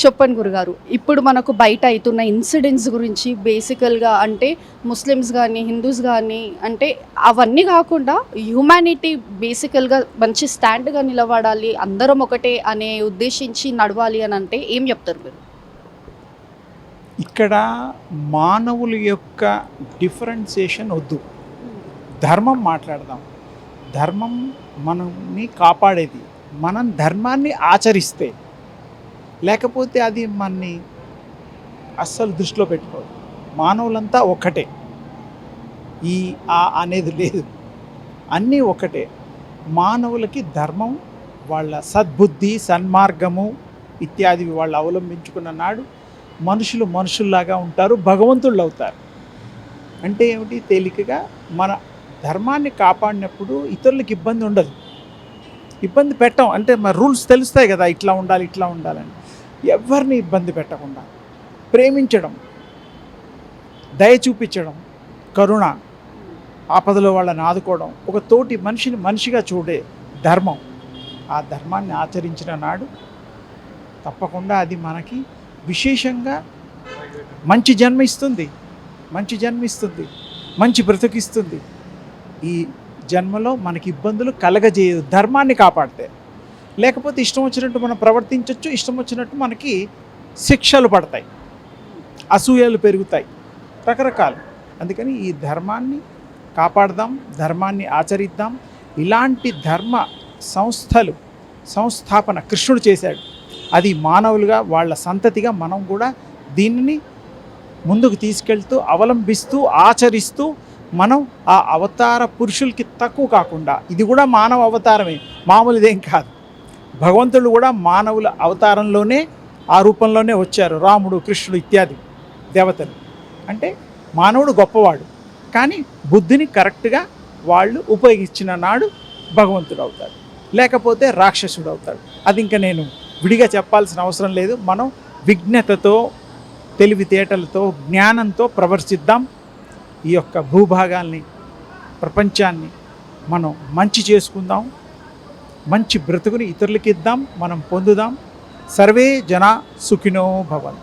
చెప్పండి గురుగారు. ఇప్పుడు మనకు బయట అయితున్న ఇన్సిడెంట్స్ గురించి బేసికల్‌గా అంటే ముస్లిమ్స్ గానీ, హిందూస్ గానీ అంటే అవన్నీ గాకుండా హ్యుమానిటీ బేసికల్‌గా మంచి స్టాండ్‌గా నిలబడాలి, అందరం ఒకటే అనే ఉద్దేశించి నడవాలి అని అంటే ఏం చెప్తారు మీరు? ఇక్కడ మానవుల యొక్క డిఫరెన్సియేషన్ వద్దు. ధర్మం మాట్లాడదాం. ధర్మం మనల్ని కాపాడేది. మనం ధర్మాన్ని ఆచరిస్తే, లేకపోతే అది మనని అస్సలు దృష్టిలో పెట్టుకోదు. మానవులంతా ఒక్కటే. ఈ అనేది లేదు. అన్నీ ఒకటే. మానవులకి ధర్మం, వాళ్ళ సద్బుద్ధి, సన్మార్గము ఇత్యాదివి వాళ్ళు అవలంబించుకున్న నాడు మనుషులు మనుషుల్లాగా ఉంటారు, భగవంతుళ్ళు అవుతారు. అంటే ఏమిటి? తేలికగా మన ధర్మాన్ని కాపాడినప్పుడు ఇతరులకు ఇబ్బంది ఉండదు. ఇబ్బంది పెట్టం అంటే మన రూల్స్ తెలుస్తాయి కదా, ఇట్లా ఉండాలి ఇట్లా ఉండాలని. ఎవరిని ఇబ్బంది పెట్టకుండా ప్రేమించడం, దయ చూపించడం, కరుణ, ఆపదలో వాళ్ళని ఆదుకోవడం, ఒక తోటి మనిషిని మనిషిగా చూడే ధర్మం. ఆ ధర్మాన్ని ఆచరించిన నాడు తప్పకుండా అది మనకి విశేషంగా మంచి జన్మ ఇస్తుంది, మంచి బ్రతుకిస్తుంది. ఈ జన్మలో మనకి ఇబ్బందులు కలగజేయదు ధర్మాన్ని కాపాడితే. లేకపోతే ఇష్టం వచ్చినట్టు మనం ప్రవర్తించవచ్చు, ఇష్టం వచ్చినట్టు మనకి శిక్షలు పడతాయి, అసూయలు పెరుగుతాయి, రకరకాలు. అందుకని ఈ ధర్మాన్ని కాపాడదాం, ధర్మాన్ని ఆచరిద్దాం. ఇలాంటి ధర్మ సంస్థాపన కృష్ణుడు చేశాడు. అది మానవులుగా వాళ్ళ సంతతిగా మనం కూడా దీనిని ముందుకు తీసుకెళ్తూ, అవలంబిస్తూ, ఆచరిస్తూ మనం ఆ అవతార పురుషులకి తక్కువ కాకుండా, ఇది కూడా మానవ అవతారమే, మామూలుదేం కాదు. భగవంతుడు కూడా మానవుల అవతారంలోనే, ఆ రూపంలోనే వచ్చారు. రాముడు, కృష్ణుడు ఇత్యాది దేవతలు. అంటే మానవుడు గొప్పవాడు, కానీ బుద్ధిని కరెక్ట్గా వాళ్ళు ఉపయోగించిన నాడు భగవంతుడు అవుతాడు, లేకపోతే రాక్షసుడు అవుతాడు. అది ఇంకా నేను విడిగా చెప్పాల్సిన అవసరం లేదు. మనం విజ్ఞతతో, తెలివితేటలతో, జ్ఞానంతో ప్రవర్తిద్దాం. ఈ యొక్క భూభాగాల్ని, ప్రపంచాన్ని మనం మంచి చేసుకుందాం, మంచి బ్రతుకుని ఇతరులకి ఇద్దాం, మనం పొందుదాం. సర్వే జనా సుఖినో భవంతు.